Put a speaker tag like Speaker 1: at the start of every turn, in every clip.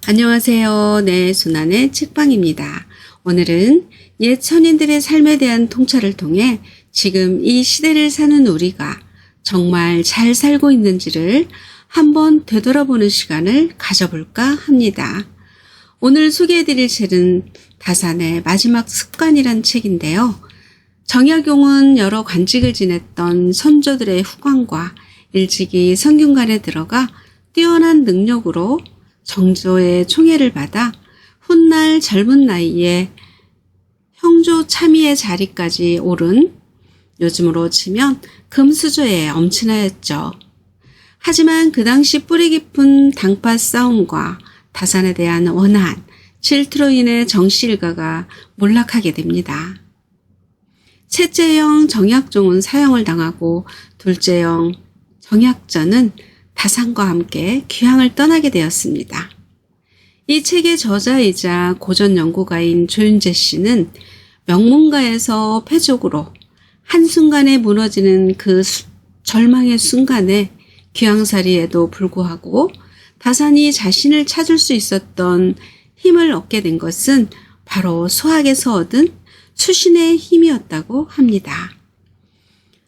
Speaker 1: 안녕하세요. 네, 순환의 책방입니다. 오늘은 옛 선인들의 삶에 대한 통찰을 통해 지금 이 시대를 사는 우리가 정말 잘 살고 있는지를 한번 되돌아보는 시간을 가져볼까 합니다. 오늘 소개해드릴 책은 다산의 마지막 습관이란 책인데요. 정약용은 여러 관직을 지냈던 선조들의 후광과 일찍이 성균관에 들어가 뛰어난 능력으로 정조의 총애를 받아 훗날 젊은 나이에 형조 참의의 자리까지 오른, 요즘으로 치면 금수저의 엄친아였죠. 하지만 그 당시 뿌리 깊은 당파 싸움과 다산에 대한 원한, 질투로 인해 정씨 일가가 몰락하게 됩니다. 셋째 형 정약종은 사형을 당하고 둘째 형 정약전은 다산과 함께 귀향을 떠나게 되었습니다. 이 책의 저자이자 고전 연구가인 조윤재 씨는 명문가에서 패족으로 한순간에 무너지는 그 절망의 순간에 귀향살이에도 불구하고 다산이 자신을 찾을 수 있었던 힘을 얻게 된 것은 바로 소학에서 얻은 수신의 힘이었다고 합니다.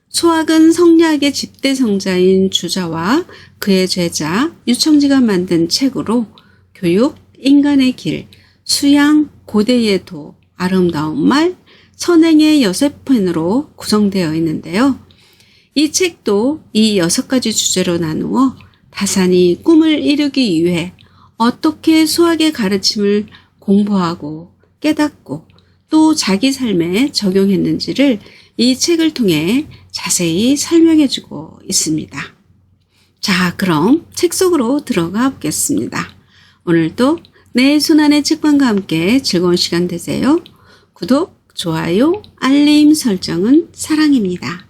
Speaker 1: 소학은 성리학의 집대성자인 주자와 그의 제자 유청지가 만든 책으로 교육, 인간의 길, 수양, 고대의 도, 아름다운 말, 선행의 6편으로 구성되어 있는데요. 이 책도 이 6가지 주제로 나누어 다산이 꿈을 이루기 위해 어떻게 소학의 가르침을 공부하고 깨닫고 또 자기 삶에 적용했는지를 이 책을 통해 자세히 설명해주고 있습니다. 자, 그럼 책 속으로 들어가 보겠습니다. 오늘도 내 손안의 책방과 함께 즐거운 시간 되세요. 구독, 좋아요, 알림 설정은 사랑입니다.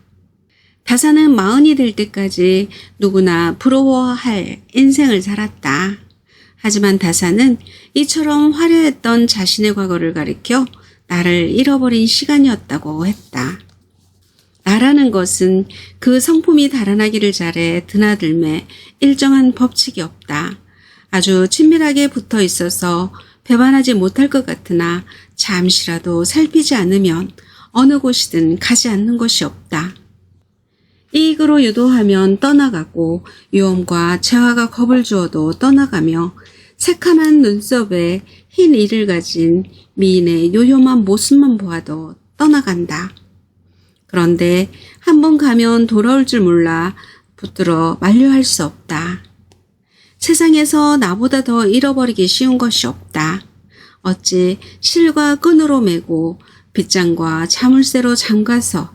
Speaker 1: 다산은 40이 될 때까지 누구나 부러워할 인생을 살았다. 하지만 다산은 이처럼 화려했던 자신의 과거를 가리켜 나를 잃어버린 시간이었다고 했다. 나라는 것은 그 성품이 달아나기를 잘해 드나들매 일정한 법칙이 없다. 아주 친밀하게 붙어 있어서 배반하지 못할 것 같으나 잠시라도 살피지 않으면 어느 곳이든 가지 않는 것이 없다. 이익으로 유도하면 떠나가고 위험과 재화가 겁을 주어도 떠나가며 새카만 눈썹에 흰 이를 가진 미인의 요염한 모습만 보아도 떠나간다. 그런데 한번 가면 돌아올 줄 몰라 붙들어 만류할 수 없다. 세상에서 나보다 더 잃어버리기 쉬운 것이 없다. 어찌 실과 끈으로 매고 빗장과 자물쇠로 잠가서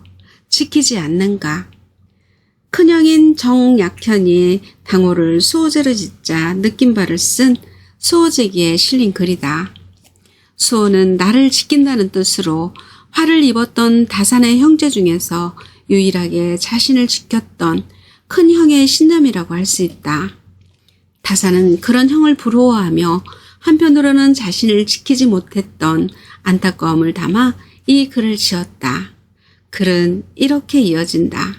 Speaker 1: 지키지 않는가. 큰형인 정약현이 당호를 수호제로 짓자 느낀 바를 쓴 수호제기에 실린 글이다. 수호는 나를 지킨다는 뜻으로 화를 입었던 다산의 형제 중에서 유일하게 자신을 지켰던 큰 형의 신념이라고 할 수 있다. 다산은 그런 형을 부러워하며 한편으로는 자신을 지키지 못했던 안타까움을 담아 이 글을 지었다. 글은 이렇게 이어진다.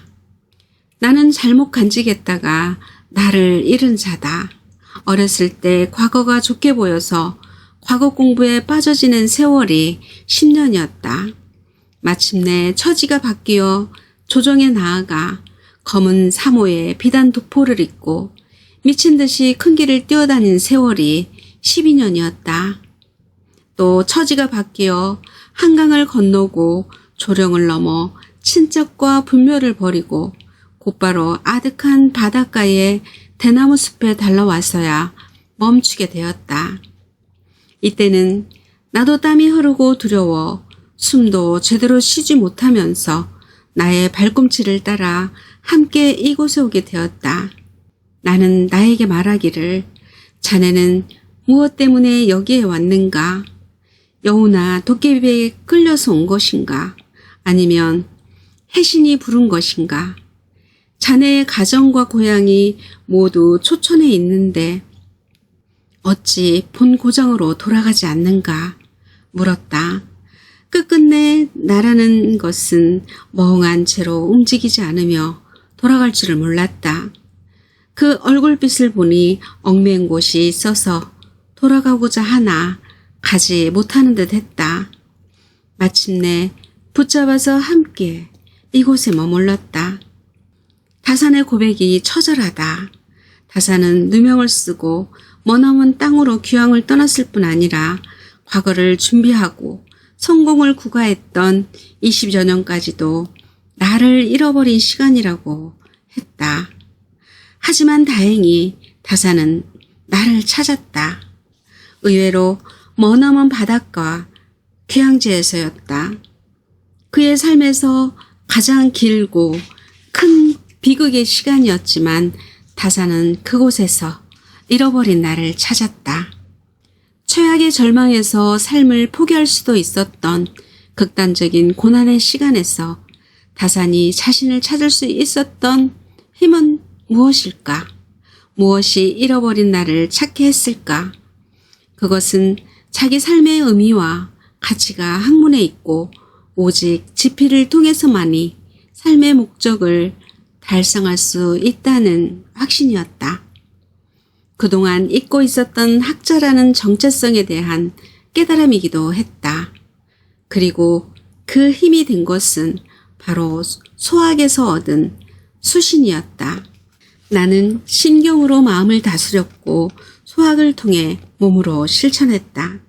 Speaker 1: 나는 잘못 간직했다가 나를 잃은 자다. 어렸을 때 과거가 좋게 보여서 과거 공부에 빠져 지낸 세월이 10년이었다. 마침내 처지가 바뀌어 조정에 나아가 검은 사모에 비단 도포를 입고 미친 듯이 큰 길을 뛰어다닌 세월이 12년이었다. 또 처지가 바뀌어 한강을 건너고 조령을 넘어 친척과 분묘를 버리고 곧바로 아득한 바닷가에 대나무 숲에 달러와서야 멈추게 되었다. 이때는 나도 땀이 흐르고 두려워 숨도 제대로 쉬지 못하면서 나의 발꿈치를 따라 함께 이곳에 오게 되었다. 나는 나에게 말하기를 자네는 무엇 때문에 여기에 왔는가? 여우나 도깨비에 끌려서 온 것인가? 아니면 해신이 부른 것인가? 자네의 가정과 고향이 모두 초천에 있는데 어찌 본 고장으로 돌아가지 않는가? 물었다. 끝끝내 나라는 것은 멍한 채로 움직이지 않으며 돌아갈 줄을 몰랐다. 그 얼굴빛을 보니 얽매인 곳이 있어서 돌아가고자 하나 가지 못하는 듯 했다. 마침내 붙잡아서 함께 이곳에 머물렀다. 다산의 고백이 처절하다. 다산은 누명을 쓰고 머나먼 땅으로 귀향을 떠났을 뿐 아니라 과거를 준비하고 성공을 구가했던 20여 년까지도 나를 잃어버린 시간이라고 했다. 하지만 다행히 다산은 나를 찾았다. 의외로 머나먼 바닷가 귀향지에서였다. 그의 삶에서 가장 길고 큰 비극의 시간이었지만 다산은 그곳에서 잃어버린 나를 찾았다. 최악의 절망에서 삶을 포기할 수도 있었던 극단적인 고난의 시간에서 다산이 자신을 찾을 수 있었던 힘은 무엇일까? 무엇이 잃어버린 나를 찾게 했을까? 그것은 자기 삶의 의미와 가치가 학문에 있고 오직 지피를 통해서만이 삶의 목적을 달성할 수 있다는 확신이었다. 그동안 잊고 있었던 학자라는 정체성에 대한 깨달음이기도 했다. 그리고 그 힘이 된 것은 바로 소학에서 얻은 수신이었다. 나는 신경으로 마음을 다스렸고 소학을 통해 몸으로 실천했다.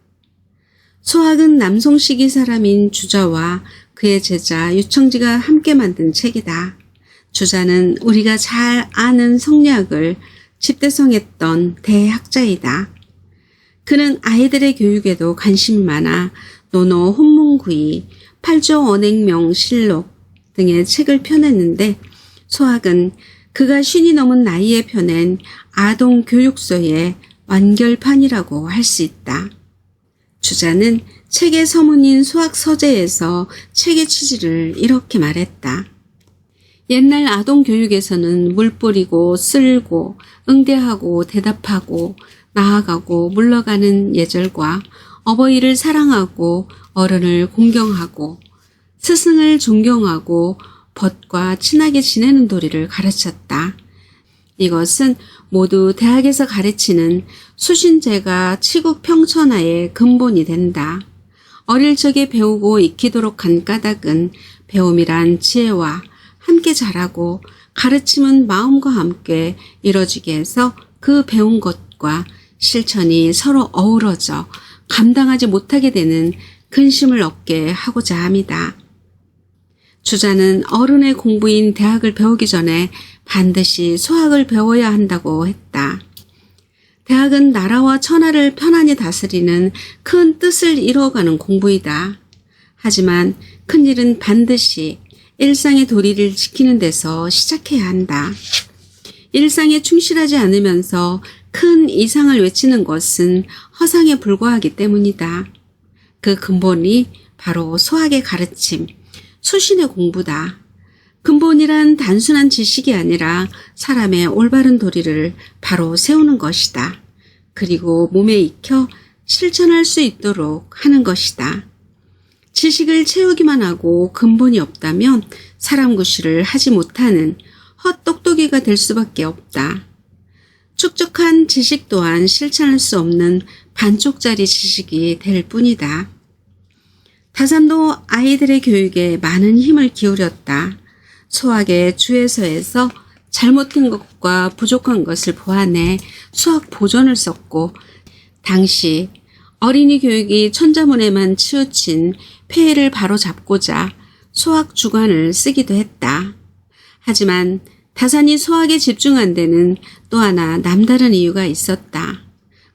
Speaker 1: 소학은 남송시기 사람인 주자와 그의 제자 유청지가 함께 만든 책이다. 주자는 우리가 잘 아는 성리학을 집대성했던 대학자이다. 그는 아이들의 교육에도 관심이 많아 논어 혼문구이, 팔조 언행명 실록 등의 책을 펴냈는데 소학은 그가 50이 넘은 나이에 펴낸 아동 교육서의 완결판이라고 할 수 있다. 주자는 책의 서문인 소학 서재에서 책의 취지를 이렇게 말했다. 옛날 아동 교육에서는 물 뿌리고 쓸고 응대하고 대답하고 나아가고 물러가는 예절과 어버이를 사랑하고 어른을 공경하고 스승을 존경하고 벗과 친하게 지내는 도리를 가르쳤다. 이것은 모두 대학에서 가르치는 수신제가 치국 평천하의 근본이 된다. 어릴 적에 배우고 익히도록 한 까닭은 배움이란 지혜와 함께 자라고 가르침은 마음과 함께 이뤄지게 해서 그 배운 것과 실천이 서로 어우러져 감당하지 못하게 되는 근심을 얻게 하고자 합니다. 주자는 어른의 공부인 대학을 배우기 전에 반드시 소학을 배워야 한다고 했다. 대학은 나라와 천하를 편안히 다스리는 큰 뜻을 이뤄가는 공부이다. 하지만 큰일은 반드시 일상의 도리를 지키는 데서 시작해야 한다. 일상에 충실하지 않으면서 큰 이상을 외치는 것은 허상에 불과하기 때문이다. 그 근본이 바로 소학의 가르침, 수신의 공부다. 근본이란 단순한 지식이 아니라 사람의 올바른 도리를 바로 세우는 것이다. 그리고 몸에 익혀 실천할 수 있도록 하는 것이다. 지식을 채우기만 하고 근본이 없다면 사람 구실을 하지 못하는 헛똑똑이가 될 수밖에 없다. 축적한 지식 또한 실천할 수 없는 반쪽짜리 지식이 될 뿐이다. 다산도 아이들의 교육에 많은 힘을 기울였다. 소학의 주에서에서 잘못된 것과 부족한 것을 보완해 수학 보존을 썼고 당시 어린이 교육이 천자문에만 치우친 폐해를 바로잡고자 소학 주관을 쓰기도 했다. 하지만 다산이 소학에 집중한 데는 또 하나 남다른 이유가 있었다.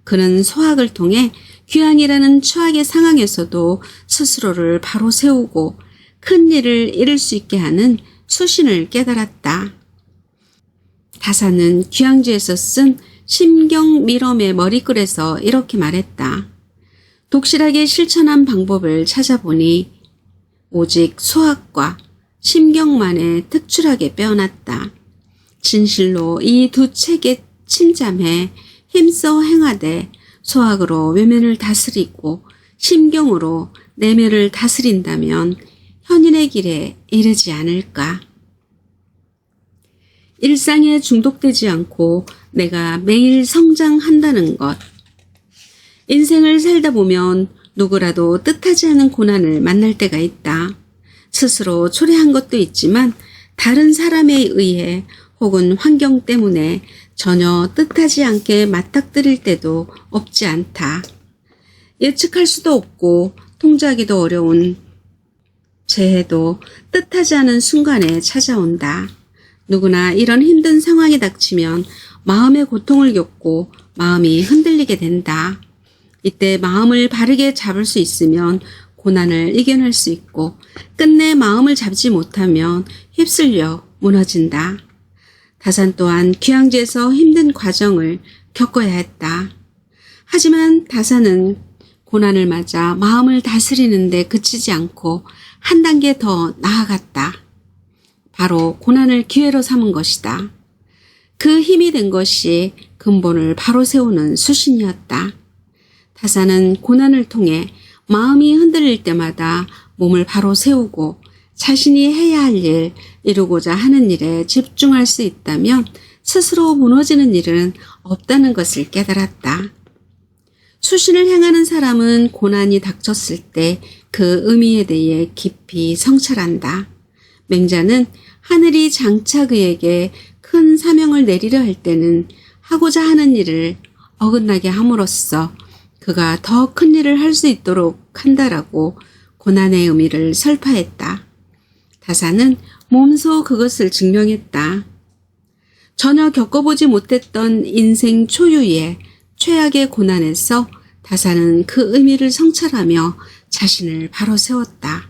Speaker 1: 그는 소학을 통해 귀향이라는 추악의 상황에서도 스스로를 바로 세우고 큰 일을 이룰 수 있게 하는 수신을 깨달았다. 다산은 귀향지에서 쓴 심경밀엄의 머리글에서 이렇게 말했다. 독실하게 실천한 방법을 찾아보니 오직 소학과 심경만에 특출하게 빼어났다. 진실로 이 두 책에 침잠해 힘써 행하되 소학으로 외면을 다스리고 심경으로 내면을 다스린다면 현인의 길에 이르지 않을까. 일상에 중독되지 않고 내가 매일 성장한다는 것. 인생을 살다 보면 누구라도 뜻하지 않은 고난을 만날 때가 있다. 스스로 초래한 것도 있지만 다른 사람에 의해 혹은 환경 때문에 전혀 뜻하지 않게 맞닥뜨릴 때도 없지 않다. 예측할 수도 없고 통제하기도 어려운 재해도 뜻하지 않은 순간에 찾아온다. 누구나 이런 힘든 상황이 닥치면 마음의 고통을 겪고 마음이 흔들리게 된다. 이때 마음을 바르게 잡을 수 있으면 고난을 이겨낼 수 있고 끝내 마음을 잡지 못하면 휩쓸려 무너진다. 다산 또한 귀향지에서 힘든 과정을 겪어야 했다. 하지만 다산은 고난을 맞아 마음을 다스리는데 그치지 않고 한 단계 더 나아갔다. 바로 고난을 기회로 삼은 것이다. 그 힘이 된 것이 근본을 바로 세우는 수신이었다. 다산은 고난을 통해 마음이 흔들릴 때마다 몸을 바로 세우고 자신이 해야 할 일, 이루고자 하는 일에 집중할 수 있다면 스스로 무너지는 일은 없다는 것을 깨달았다. 수신을 행하는 사람은 고난이 닥쳤을 때 그 의미에 대해 깊이 성찰한다. 맹자는 하늘이 장차 그에게 큰 사명을 내리려 할 때는 하고자 하는 일을 어긋나게 함으로써 그가 더 큰 일을 할 수 있도록 한다라고 고난의 의미를 설파했다. 다산은 몸소 그것을 증명했다. 전혀 겪어보지 못했던 인생 초유의 최악의 고난에서 다산은 그 의미를 성찰하며 자신을 바로 세웠다.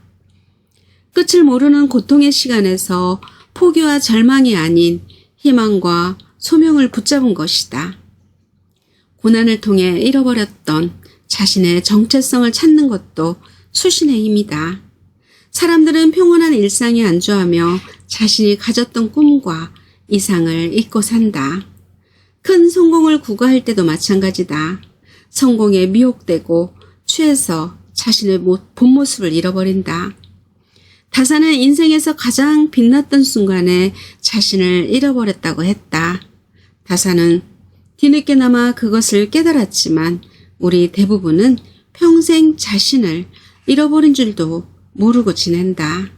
Speaker 1: 끝을 모르는 고통의 시간에서 포기와 절망이 아닌 희망과 소명을 붙잡은 것이다. 고난을 통해 잃어버렸던 자신의 정체성을 찾는 것도 수신의 힘이다. 사람들은 평온한 일상에 안주하며 자신이 가졌던 꿈과 이상을 잊고 산다. 큰 성공을 구가할 때도 마찬가지다. 성공에 미혹되고 취해서 자신의 본 모습을 잃어버린다. 다산은 인생에서 가장 빛났던 순간에 자신을 잃어버렸다고 했다. 다산은 뒤늦게나마 그것을 깨달았지만 우리 대부분은 평생 자신을 잃어버린 줄도 모르고 지낸다.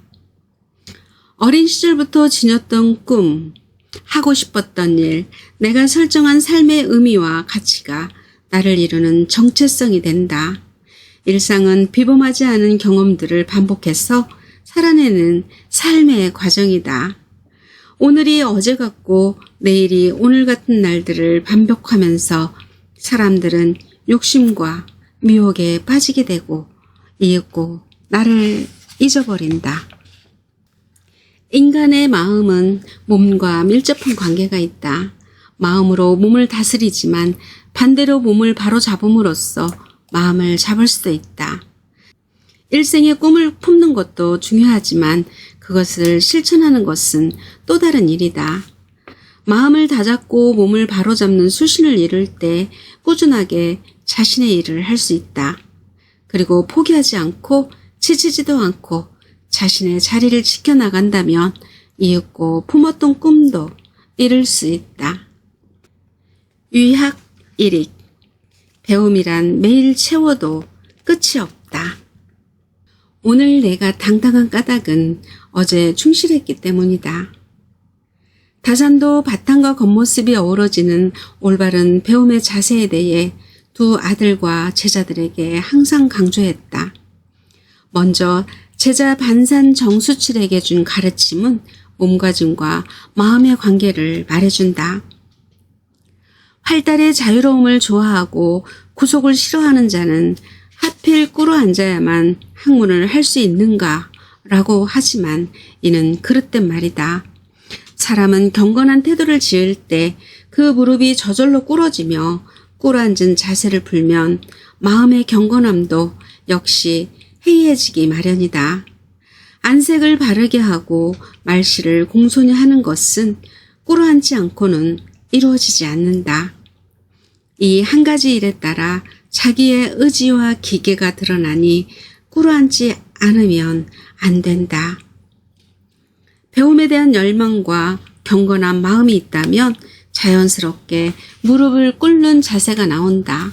Speaker 1: 어린 시절부터 지녔던 꿈, 하고 싶었던 일, 내가 설정한 삶의 의미와 가치가 나를 이루는 정체성이 된다. 일상은 비범하지 않은 경험들을 반복해서 살아내는 삶의 과정이다. 오늘이 어제 같고 내일이 오늘 같은 날들을 반복하면서 사람들은 욕심과 미혹에 빠지게 되고 이윽고 나를 잊어버린다. 인간의 마음은 몸과 밀접한 관계가 있다. 마음으로 몸을 다스리지만 반대로 몸을 바로 잡음으로써 마음을 잡을 수도 있다. 일생의 꿈을 품는 것도 중요하지만 그것을 실천하는 것은 또 다른 일이다. 마음을 다잡고 몸을 바로잡는 수신을 이룰 때 꾸준하게 자신의 일을 할 수 있다. 그리고 포기하지 않고 지치지도 않고 자신의 자리를 지켜나간다면 이윽고 품었던 꿈도 이룰 수 있다. 유학 일익. 배움이란 매일 채워도 끝이 없다. 오늘 내가 당당한 까닭은 어제 충실했기 때문이다. 다산도 바탕과 겉모습이 어우러지는 올바른 배움의 자세에 대해 두 아들과 제자들에게 항상 강조했다. 먼저 제자 반산 정수칠에게 준 가르침은 몸가짐과 마음의 관계를 말해준다. 활달의 자유로움을 좋아하고 구속을 싫어하는 자는 하필 꿇어 앉아야만 학문을 할 수 있는가 라고 하지만 이는 그릇된 말이다. 사람은 경건한 태도를 지을 때 그 무릎이 저절로 꿇어지며 꿇어앉은 자세를 풀면 마음의 경건함도 역시 해이해지기 마련이다. 안색을 바르게 하고 말씨를 공손히 하는 것은 꿇어앉지 않고는 이루어지지 않는다. 이 한 가지 일에 따라 자기의 의지와 기계가 드러나니 꿇어앉지 않으면 안 된다. 배움에 대한 열망과 경건한 마음이 있다면 자연스럽게 무릎을 꿇는 자세가 나온다.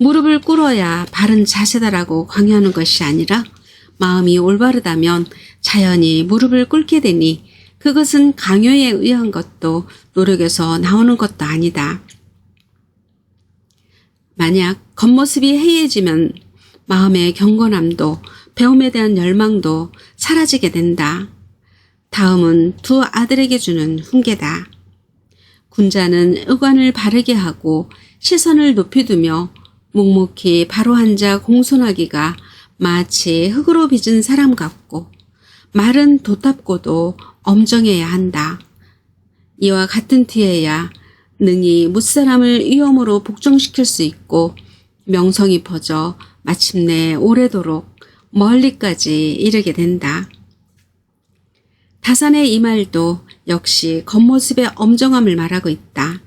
Speaker 1: 무릎을 꿇어야 바른 자세다라고 강요하는 것이 아니라 마음이 올바르다면 자연히 무릎을 꿇게 되니 그것은 강요에 의한 것도 노력에서 나오는 것도 아니다. 만약 겉모습이 해이해지면 마음의 경건함도 배움에 대한 열망도 사라지게 된다. 다음은 두 아들에게 주는 훈계다. 군자는 의관을 바르게 하고 시선을 높이 두며 묵묵히 바로 앉아 공손하기가 마치 흙으로 빚은 사람 같고 말은 도답고도 엄정해야 한다. 이와 같은 뒤에야 능히 무사람을 위험으로 복종시킬 수 있고 명성이 퍼져 마침내 오래도록 멀리까지 이르게 된다. 다산의 이 말도 역시 겉모습의 엄정함을 말하고 있다.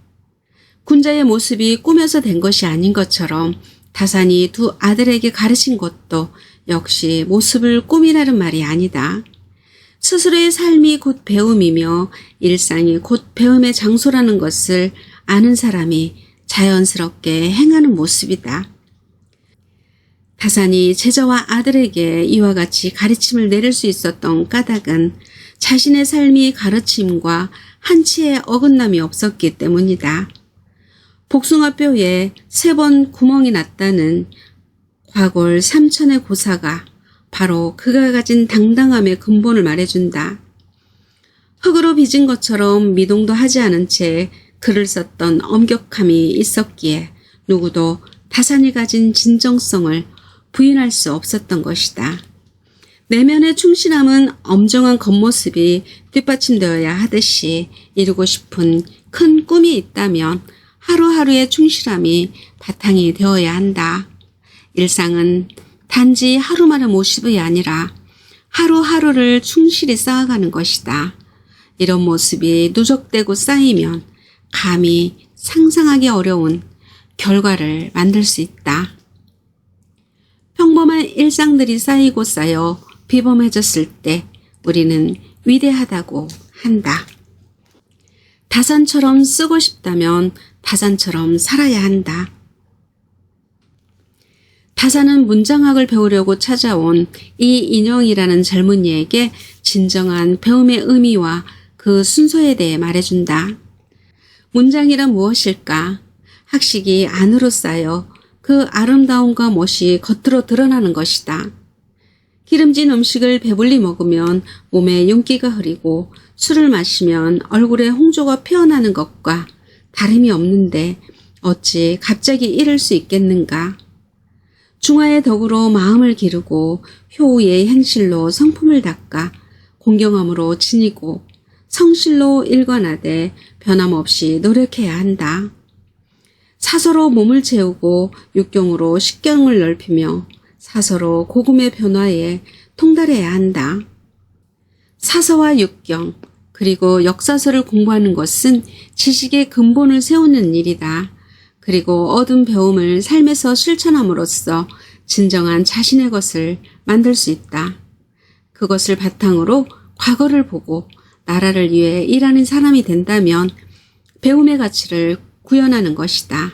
Speaker 1: 군자의 모습이 꾸며서 된 것이 아닌 것처럼 다산이 두 아들에게 가르친 것도 역시 모습을 꾸미라는 말이 아니다. 스스로의 삶이 곧 배움이며 일상이 곧 배움의 장소라는 것을 아는 사람이 자연스럽게 행하는 모습이다. 다산이 제자와 아들에게 이와 같이 가르침을 내릴 수 있었던 까닭은 자신의 삶이 가르침과 한치의 어긋남이 없었기 때문이다. 복숭아뼈에 3번 구멍이 났다는 과골 삼천의 고사가 바로 그가 가진 당당함의 근본을 말해준다. 흙으로 빚은 것처럼 미동도 하지 않은 채 글을 썼던 엄격함이 있었기에 누구도 다산이 가진 진정성을 부인할 수 없었던 것이다. 내면의 충실함은 엄정한 겉모습이 뒷받침되어야 하듯이 이루고 싶은 큰 꿈이 있다면 하루하루의 충실함이 바탕이 되어야 한다. 일상은 단지 하루만의 모습이 아니라 하루하루를 충실히 쌓아가는 것이다. 이런 모습이 누적되고 쌓이면 감히 상상하기 어려운 결과를 만들 수 있다. 평범한 일상들이 쌓이고 쌓여 비범해졌을 때 우리는 위대하다고 한다. 다산처럼 쓰고 싶다면 다산처럼 살아야 한다. 다산은 문장학을 배우려고 찾아온 이인영이라는 젊은이에게 진정한 배움의 의미와 그 순서에 대해 말해준다. 문장이란 무엇일까? 학식이 안으로 쌓여 그 아름다움과 멋이 겉으로 드러나는 것이다. 기름진 음식을 배불리 먹으면 몸에 윤기가 흐리고 술을 마시면 얼굴에 홍조가 피어나는 것과 다름이 없는데 어찌 갑자기 이럴 수 있겠는가? 중화의 덕으로 마음을 기르고 효의 행실로 성품을 닦아 공경함으로 지니고 성실로 일관하되 변함없이 노력해야 한다. 사서로 몸을 채우고 육경으로 식경을 넓히며 사서로 고금의 변화에 통달해야 한다. 사서와 육경 그리고 역사서를 공부하는 것은 지식의 근본을 세우는 일이다. 그리고 얻은 배움을 삶에서 실천함으로써 진정한 자신의 것을 만들 수 있다. 그것을 바탕으로 과거를 보고 나라를 위해 일하는 사람이 된다면 배움의 가치를 구현하는 것이다.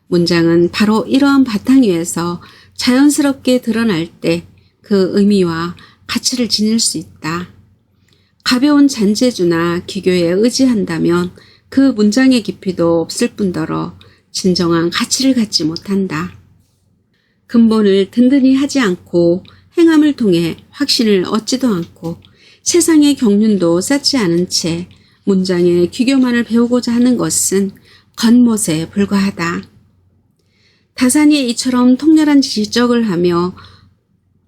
Speaker 1: 문장은 바로 이러한 바탕 위에서 자연스럽게 드러날 때 그 의미와 가치를 지닐 수 있다. 가벼운 잔재주나 기교에 의지한다면 그 문장의 깊이도 없을 뿐더러 진정한 가치를 갖지 못한다. 근본을 든든히 하지 않고 행함을 통해 확신을 얻지도 않고 세상의 경륜도 쌓지 않은 채 문장의 기교만을 배우고자 하는 것은 겉멋에 불과하다. 다산이 이처럼 통렬한 지적을 하며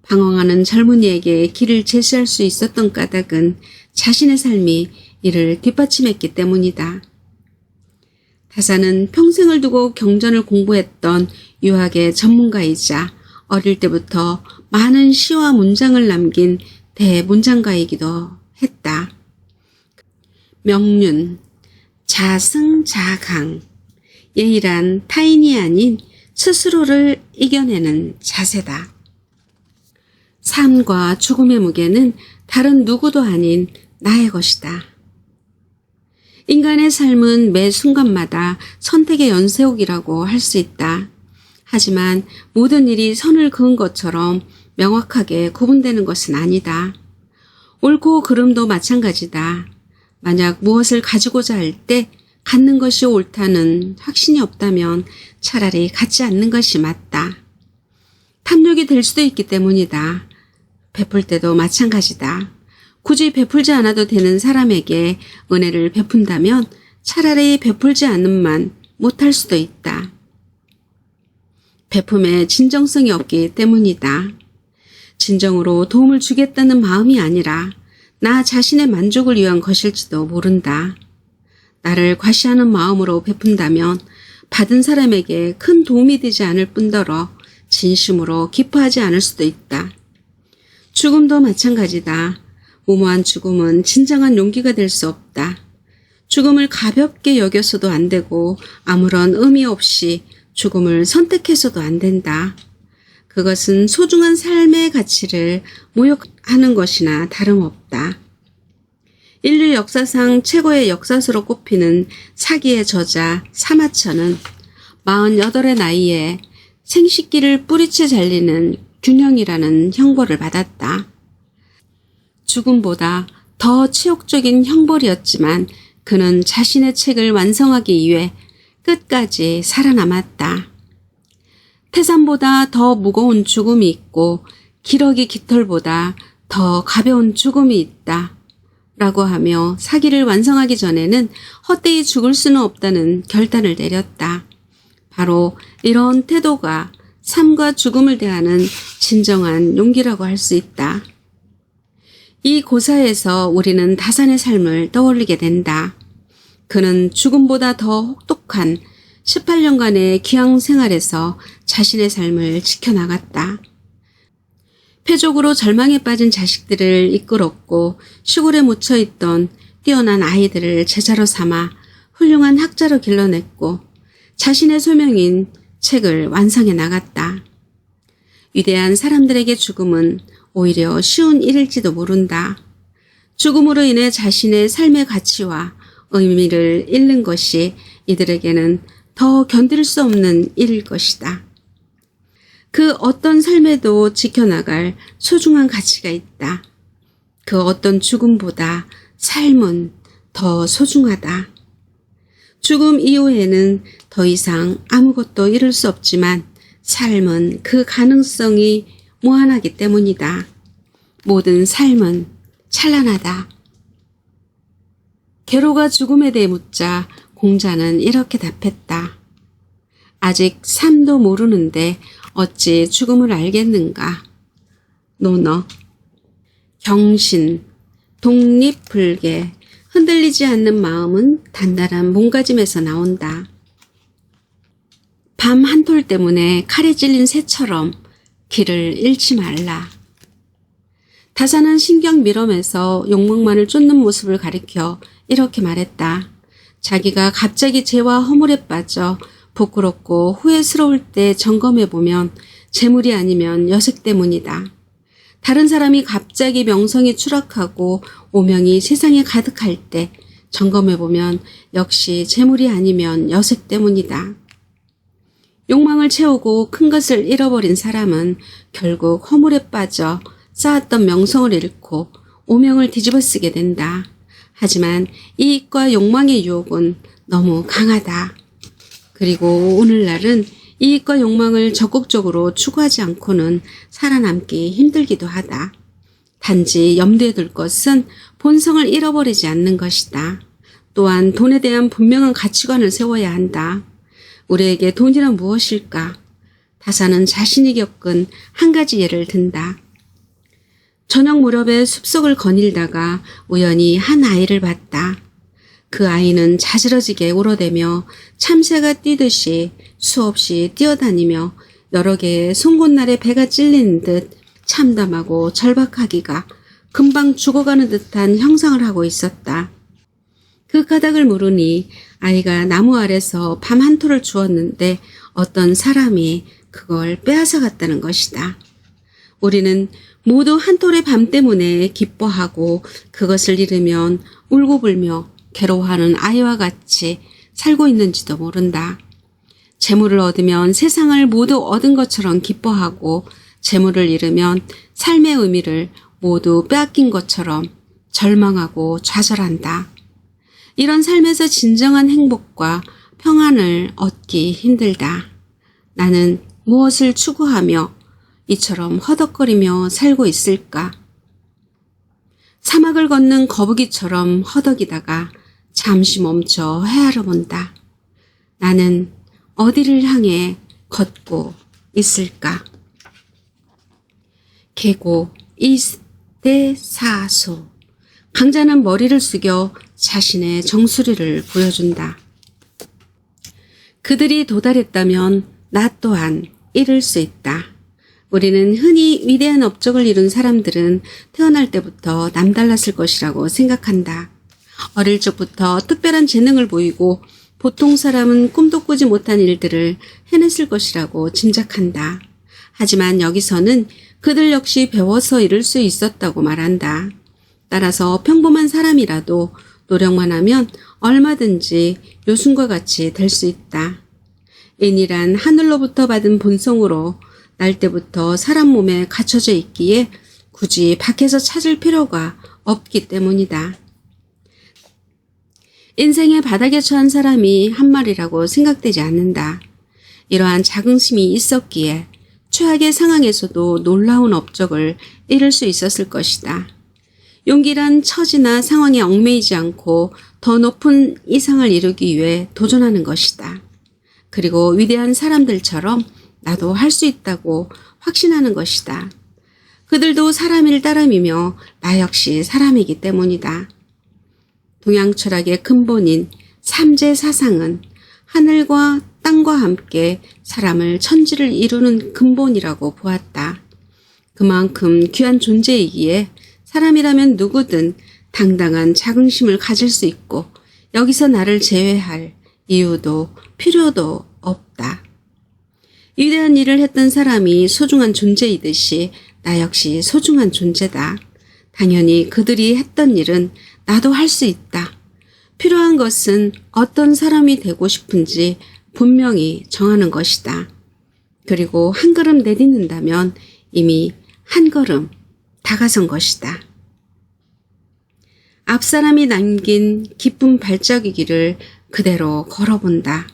Speaker 1: 방황하는 젊은이에게 길을 제시할 수 있었던 까닭은 자신의 삶이 이를 뒷받침했기 때문이다. 다산은 평생을 두고 경전을 공부했던 유학의 전문가이자 어릴 때부터 많은 시와 문장을 남긴 대문장가이기도 했다. 명륜, 자승자강, 예의란 타인이 아닌 스스로를 이겨내는 자세다. 삶과 죽음의 무게는 다른 누구도 아닌 나의 것이다. 인간의 삶은 매 순간마다 선택의 연쇄옥이라고 할 수 있다. 하지만 모든 일이 선을 그은 것처럼 명확하게 구분되는 것은 아니다. 옳고 그름도 마찬가지다. 만약 무엇을 가지고자 할 때 갖는 것이 옳다는 확신이 없다면 차라리 갖지 않는 것이 맞다. 탐욕이 될 수도 있기 때문이다. 베풀 때도 마찬가지다. 굳이 베풀지 않아도 되는 사람에게 은혜를 베푼다면 차라리 베풀지 않음만 못할 수도 있다. 베품에 진정성이 없기 때문이다. 진정으로 도움을 주겠다는 마음이 아니라 나 자신의 만족을 위한 것일지도 모른다. 나를 과시하는 마음으로 베푼다면 받은 사람에게 큰 도움이 되지 않을 뿐더러 진심으로 기뻐하지 않을 수도 있다. 죽음도 마찬가지다. 무모한 죽음은 진정한 용기가 될 수 없다. 죽음을 가볍게 여겨서도 안 되고 아무런 의미 없이 죽음을 선택해서도 안 된다. 그것은 소중한 삶의 가치를 모욕하는 것이나 다름없다. 인류 역사상 최고의 역사서로 꼽히는 사기의 저자 사마천은 48의 나이에 생식기를 뿌리채 잘리는 균형이라는 형벌을 받았다. 죽음보다 더 치욕적인 형벌이었지만 그는 자신의 책을 완성하기 위해 끝까지 살아남았다. 태산보다 더 무거운 죽음이 있고 기러기 깃털보다 더 가벼운 죽음이 있다. 라고 하며 사기를 완성하기 전에는 헛되이 죽을 수는 없다는 결단을 내렸다. 바로 이런 태도가 삶과 죽음을 대하는 진정한 용기라고 할 수 있다. 이 고사에서 우리는 다산의 삶을 떠올리게 된다. 그는 죽음보다 더 혹독한 18년간의 귀양 생활에서 자신의 삶을 지켜나갔다. 폐족으로 절망에 빠진 자식들을 이끌었고 시골에 묻혀있던 뛰어난 아이들을 제자로 삼아 훌륭한 학자로 길러냈고 자신의 소명인 책을 완성해 나갔다. 위대한 사람들에게 죽음은 오히려 쉬운 일일지도 모른다. 죽음으로 인해 자신의 삶의 가치와 의미를 잃는 것이 이들에게는 더 견딜 수 없는 일일 것이다. 그 어떤 삶에도 지켜나갈 소중한 가치가 있다. 그 어떤 죽음보다 삶은 더 소중하다. 죽음 이후에는 더 이상 아무것도 이룰 수 없지만 삶은 그 가능성이 무한하기 때문이다. 모든 삶은 찬란하다. 게로가 죽음에 대해 묻자 공자는 이렇게 답했다. 아직 삶도 모르는데 어찌 죽음을 알겠는가. 논어. 경신, 독립불개, 흔들리지 않는 마음은 단단한 몸가짐에서 나온다. 밤 한 톨 때문에 칼에 찔린 새처럼 길을 잃지 말라. 다산은 신경 밀엄에서 욕망만을 쫓는 모습을 가리켜 이렇게 말했다. 자기가 갑자기 죄와 허물에 빠져 부끄럽고 후회스러울 때 점검해보면 재물이 아니면 여색 때문이다. 다른 사람이 갑자기 명성이 추락하고 오명이 세상에 가득할 때 점검해보면 역시 재물이 아니면 여색 때문이다. 욕망을 채우고 큰 것을 잃어버린 사람은 결국 허물에 빠져 쌓았던 명성을 잃고 오명을 뒤집어쓰게 된다. 하지만 이익과 욕망의 유혹은 너무 강하다. 그리고 오늘날은 이익과 욕망을 적극적으로 추구하지 않고는 살아남기 힘들기도 하다. 단지 염두에 둘 것은 본성을 잃어버리지 않는 것이다. 또한 돈에 대한 분명한 가치관을 세워야 한다. 우리에게 돈이란 무엇일까? 다산은 자신이 겪은 한 가지 예를 든다. 저녁 무렵에 숲속을 거닐다가 우연히 한 아이를 봤다. 그 아이는 자지러지게 울어대며 참새가 뛰듯이 수없이 뛰어다니며 여러 개의 송곳날에 배가 찔리는 듯 참담하고 절박하기가 금방 죽어가는 듯한 형상을 하고 있었다. 그 까닭을 물으니 아이가 나무 아래서 밤 한 톨을 주었는데 어떤 사람이 그걸 빼앗아 갔다는 것이다. 우리는 모두 한 톨의 밤 때문에 기뻐하고 그것을 잃으면 울고불며 괴로워하는 아이와 같이 살고 있는지도 모른다. 재물을 얻으면 세상을 모두 얻은 것처럼 기뻐하고 재물을 잃으면 삶의 의미를 모두 빼앗긴 것처럼 절망하고 좌절한다. 이런 삶에서 진정한 행복과 평안을 얻기 힘들다. 나는 무엇을 추구하며 이처럼 허덕거리며 살고 있을까? 사막을 걷는 거북이처럼 허덕이다가 잠시 멈춰 헤아려 본다. 나는 어디를 향해 걷고 있을까? 계곡 이대사소. 강자는 머리를 숙여 자신의 정수리를 보여준다. 그들이 도달했다면 나 또한 이룰 수 있다. 우리는 흔히 위대한 업적을 이룬 사람들은 태어날 때부터 남달랐을 것이라고 생각한다. 어릴 적부터 특별한 재능을 보이고 보통 사람은 꿈도 꾸지 못한 일들을 해냈을 것이라고 짐작한다. 하지만 여기서는 그들 역시 배워서 이룰 수 있었다고 말한다. 따라서 평범한 사람이라도 노력만 하면 얼마든지 요순과 같이 될 수 있다. 인이란 하늘로부터 받은 본성으로 날 때부터 사람 몸에 갖춰져 있기에 굳이 밖에서 찾을 필요가 없기 때문이다. 인생의 바닥에 처한 사람이 한 마리라고 생각되지 않는다. 이러한 자긍심이 있었기에 최악의 상황에서도 놀라운 업적을 이룰 수 있었을 것이다. 용기란 처지나 상황에 얽매이지 않고 더 높은 이상을 이루기 위해 도전하는 것이다. 그리고 위대한 사람들처럼 나도 할 수 있다고 확신하는 것이다. 그들도 사람일 따름이며 나 역시 사람이기 때문이다. 동양 철학의 근본인 삼재사상은 하늘과 땅과 함께 사람을 천지를 이루는 근본이라고 보았다. 그만큼 귀한 존재이기에 사람이라면 누구든 당당한 자긍심을 가질 수 있고 여기서 나를 제외할 이유도 필요도 없다. 위대한 일을 했던 사람이 소중한 존재이듯이 나 역시 소중한 존재다. 당연히 그들이 했던 일은 나도 할 수 있다. 필요한 것은 어떤 사람이 되고 싶은지 분명히 정하는 것이다. 그리고 한 걸음 내딛는다면 이미 한 걸음 다가선 것이다. 앞사람이 남긴 기쁜 발자국이를 그대로 걸어본다.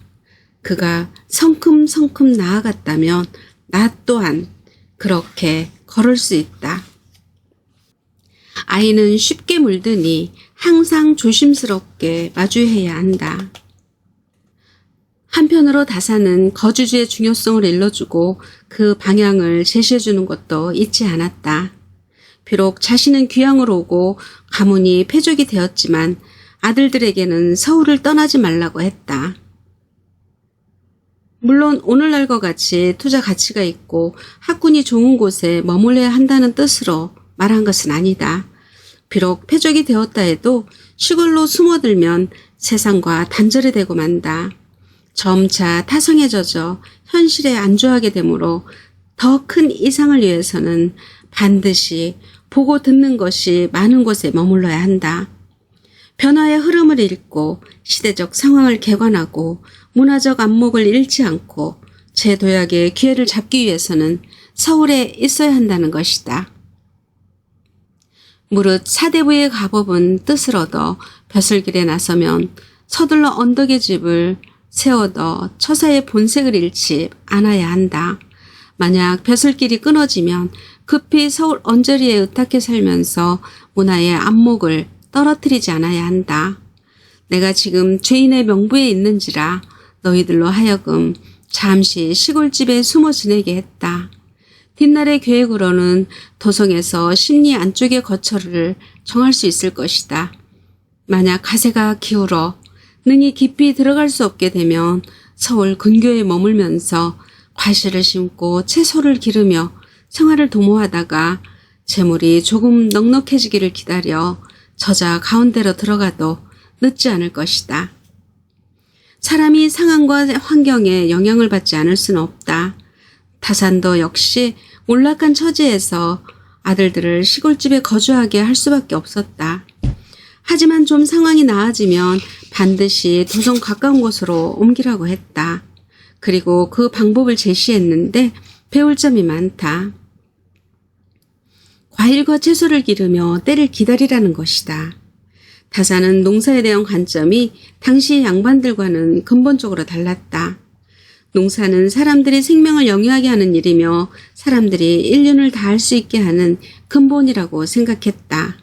Speaker 1: 그가 성큼성큼 나아갔다면 나 또한 그렇게 걸을 수 있다. 아이는 쉽게 물드니 항상 조심스럽게 마주해야 한다. 한편으로 다사는 거주지의 중요성을 일러주고 그 방향을 제시해주는 것도 잊지 않았다. 비록 자신은 귀향으로 오고 가문이 패족이 되었지만 아들들에게는 서울을 떠나지 말라고 했다. 물론 오늘날과 같이 투자 가치가 있고 학군이 좋은 곳에 머물러야 한다는 뜻으로 말한 것은 아니다. 비록 패족이 되었다 해도 시골로 숨어들면 세상과 단절이 되고 만다. 점차 타성에 젖어 현실에 안주하게 되므로 더 큰 이상을 위해서는 반드시 보고 듣는 것이 많은 곳에 머물러야 한다. 변화의 흐름을 읽고 시대적 상황을 개관하고 문화적 안목을 잃지 않고 재도약의 기회를 잡기 위해서는 서울에 있어야 한다는 것이다. 무릇 사대부의 가법은 뜻을 얻어 벼슬길에 나서면 서둘러 언덕의 집을 세워둬 처사의 본색을 잃지 않아야 한다. 만약 벼슬길이 끊어지면 급히 서울 언저리에 의탁해 살면서 문화의 안목을 떨어뜨리지 않아야 한다. 내가 지금 죄인의 명부에 있는지라 너희들로 하여금 잠시 시골집에 숨어 지내게 했다. 뒷날의 계획으로는 도성에서 심리 안쪽의 거처를 정할 수 있을 것이다. 만약 가세가 기울어 능히 깊이 들어갈 수 없게 되면 서울 근교에 머물면서 과실을 심고 채소를 기르며 생활을 도모하다가 재물이 조금 넉넉해지기를 기다려 저자 가운데로 들어가도 늦지 않을 것이다. 사람이 상황과 환경에 영향을 받지 않을 수는 없다. 타산도 역시 몰락한 처지에서 아들들을 시골집에 거주하게 할 수밖에 없었다. 하지만 좀 상황이 나아지면 반드시 도성 가까운 곳으로 옮기라고 했다. 그리고 그 방법을 제시했는데 배울 점이 많다. 과일과 채소를 기르며 때를 기다리라는 것이다. 타사는 농사에 대한 관점이 당시 양반들과는 근본적으로 달랐다. 농사는 사람들이 생명을 영위하게 하는 일이며 사람들이 일륜을 다할 수 있게 하는 근본이라고 생각했다.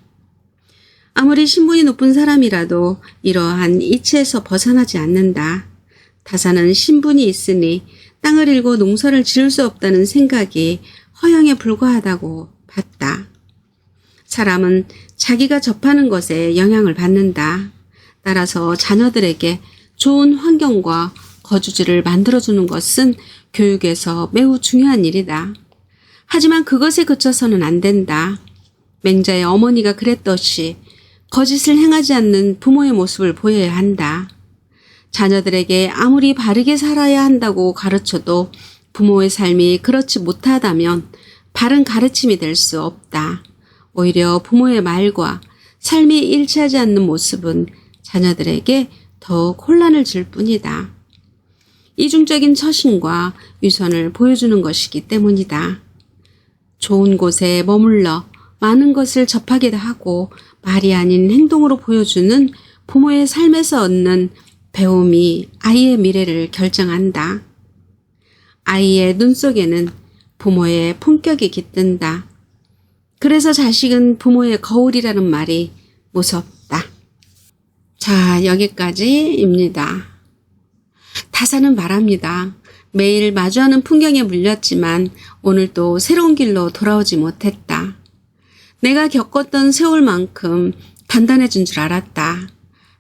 Speaker 1: 아무리 신분이 높은 사람이라도 이러한 이치에서 벗어나지 않는다. 타사는 신분이 있으니 땅을 일고 농사를 지을 수 없다는 생각이 허영에 불과하다고 봤다. 사람은 자기가 접하는 것에 영향을 받는다. 따라서 자녀들에게 좋은 환경과 거주지를 만들어주는 것은 교육에서 매우 중요한 일이다. 하지만 그것에 그쳐서는 안 된다. 맹자의 어머니가 그랬듯이 거짓을 행하지 않는 부모의 모습을 보여야 한다. 자녀들에게 아무리 바르게 살아야 한다고 가르쳐도 부모의 삶이 그렇지 못하다면 바른 가르침이 될 수 없다. 오히려 부모의 말과 삶이 일치하지 않는 모습은 자녀들에게 더욱 혼란을 줄 뿐이다. 이중적인 처신과 위선을 보여주는 것이기 때문이다. 좋은 곳에 머물러 많은 것을 접하기도 하고 말이 아닌 행동으로 보여주는 부모의 삶에서 얻는 배움이 아이의 미래를 결정한다. 아이의 눈 속에는 부모의 품격이 깃든다. 그래서 자식은 부모의 거울이라는 말이 무섭다. 자, 여기까지입니다. 타사는 말합니다. 매일 마주하는 풍경에 물렸지만 오늘 또 새로운 길로 돌아오지 못했다. 내가 겪었던 세월만큼 단단해진 줄 알았다.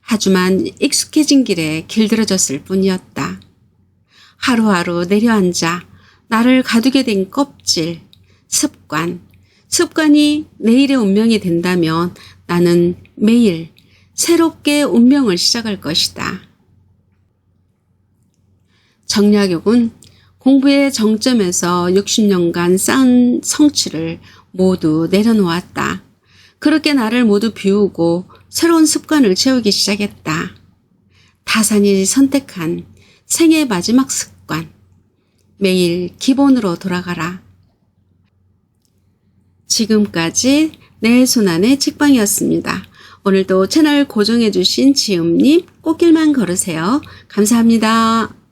Speaker 1: 하지만 익숙해진 길에 길들여졌을 뿐이었다. 하루하루 내려앉아 나를 가두게 된 껍질, 습관이 내일의 운명이 된다면 나는 매일 새롭게 운명을 시작할 것이다. 정약욕은 공부의 정점에서 60년간 쌓은 성취를 모두 내려놓았다. 그렇게 나를 모두 비우고 새로운 습관을 채우기 시작했다. 타산이 선택한 생의 마지막 습관. 매일 기본으로 돌아가라. 지금까지 내 손안의 책방이었습니다. 오늘도 채널 고정해주신 지음님 꽃길만 걸으세요. 감사합니다.